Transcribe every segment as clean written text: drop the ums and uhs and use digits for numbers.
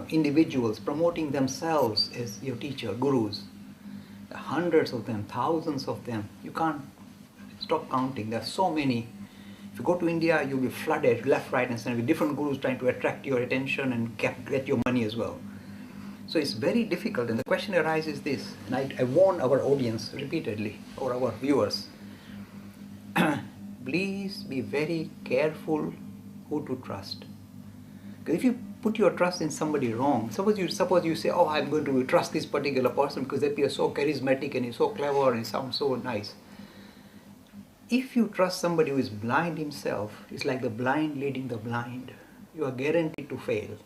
Individuals promoting themselves as your teacher, gurus, hundreds of them, thousands of them. You can't stop counting. There are so many. If you go to India, you'll be flooded left, right, and center with different gurus trying to attract your attention and get your money as well. So it's very difficult. And the question arises this, and I warn our audience repeatedly, or our viewers, please be very careful who to trust. Because if you put your trust in somebody wrong, suppose you say, oh, I'm going to trust this particular person because they appear so charismatic and he's so clever and he sounds so nice. If you trust somebody who is blind himself, it's like the blind leading the blind. You are guaranteed to fail.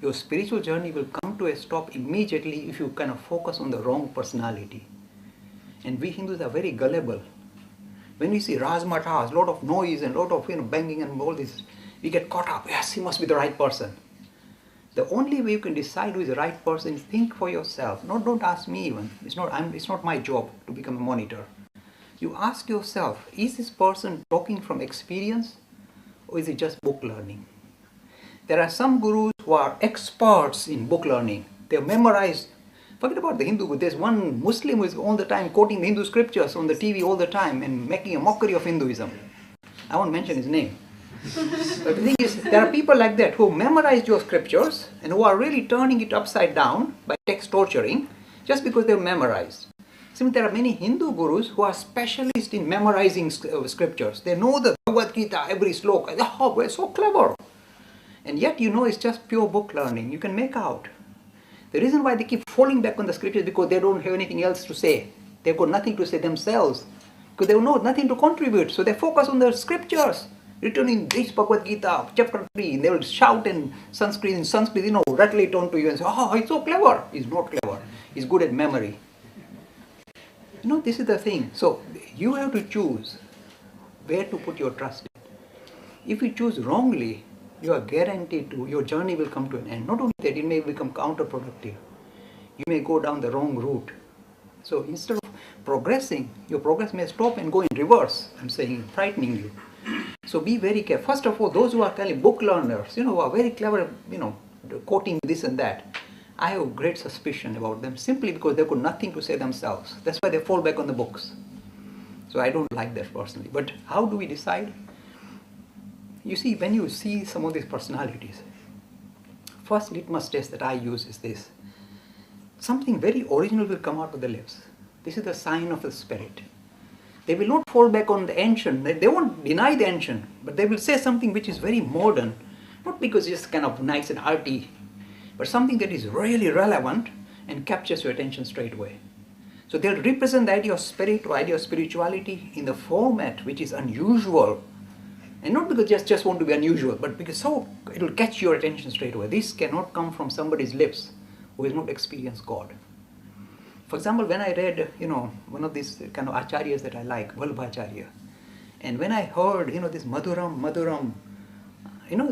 Your spiritual journey will come to a stop immediately if you kind of focus on the wrong personality. And we Hindus are very gullible. When we see razzmatazz, a lot of noise and a lot of banging and all this, we get caught up. Yes, he must be the right person. The only way you can decide who is the right person is think for yourself. No, don't ask me even. It's not my job to become a monitor. You ask yourself, is this person talking from experience or is it just book learning? There are some gurus who are experts in book learning. They have memorized. Forget about the Hindu. There's one Muslim who is all the time quoting the Hindu scriptures on the TV all the time and making a mockery of Hinduism. I won't mention his name. But the thing is, there are people like that who memorized your scriptures and who are really turning it upside down by text torturing just because they've memorized. Similarly, there are many Hindu gurus who are specialists in memorizing scriptures. They know the Bhagavad Gita, every sloka. Oh, we're so clever. And yet it's just pure book learning. You can make out. The reason why they keep falling back on the scriptures is because they don't have anything else to say. They've got nothing to say themselves because they know nothing to contribute. So they focus on the scriptures written in this Bhagavad Gita, chapter 3. They will shout in Sanskrit, rattle it onto you and say, oh, he's so clever. He's not clever. He's good at memory. This is the thing. So you have to choose where to put your trust in. If you choose wrongly, you are guaranteed to, your journey will come to an end. Not only that, it may become counterproductive. You may go down the wrong route. So instead of progressing, your progress may stop and go in reverse. I'm saying, frightening you. So be very careful. First of all, those who are kind of book learners, who are very clever, quoting this and that, I have great suspicion about them simply because they've got nothing to say themselves. That's why they fall back on the books. So I don't like that personally. But how do we decide? You see, when you see some of these personalities, first litmus test that I use is this. Something very original will come out of the lips. This is the sign of the spirit. They will not fall back on the ancient. They won't deny the ancient, but they will say something which is very modern. Not because it's kind of nice and arty, but something that is really relevant and captures your attention straight away. So they'll represent the idea of spirit or idea of spirituality in the format which is unusual. And not because just want to be unusual, but because it will catch your attention straight away. This cannot come from somebody's lips who has not experienced God. For example, when I read, one of these kind of acharyas that I like, Vallabhacharya, and when I heard, this Madhuram,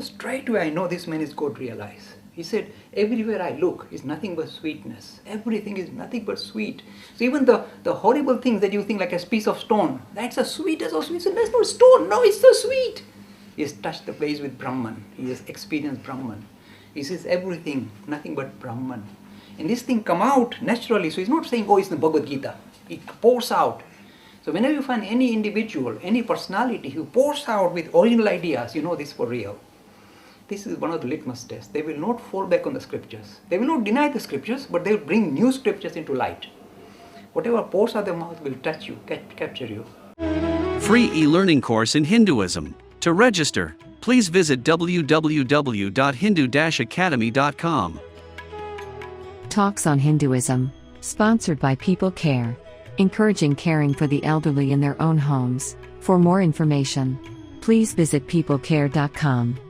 straight away I know this man is God realized. He said, everywhere I look is nothing but sweetness. Everything is nothing but sweet. So even the horrible things that you think like a piece of stone, that's as sweet as so sweet. So that's not stone. No, it's so sweet. He has touched the place with Brahman. He has experienced Brahman. He says everything, nothing but Brahman. And this thing come out naturally. So he's not saying, oh, it's the Bhagavad Gita. It pours out. So whenever you find any individual, any personality who pours out with original ideas, you know this for real. This is one of the litmus tests. They will not fall back on the scriptures. They will not deny the scriptures, but they will bring new scriptures into light. Whatever pours out of their mouth will touch you, capture you. Free e-learning course in Hinduism. To register, please visit www.hindu-academy.com. Talks on Hinduism. Sponsored by People Care. Encouraging caring for the elderly in their own homes. For more information, please visit peoplecare.com.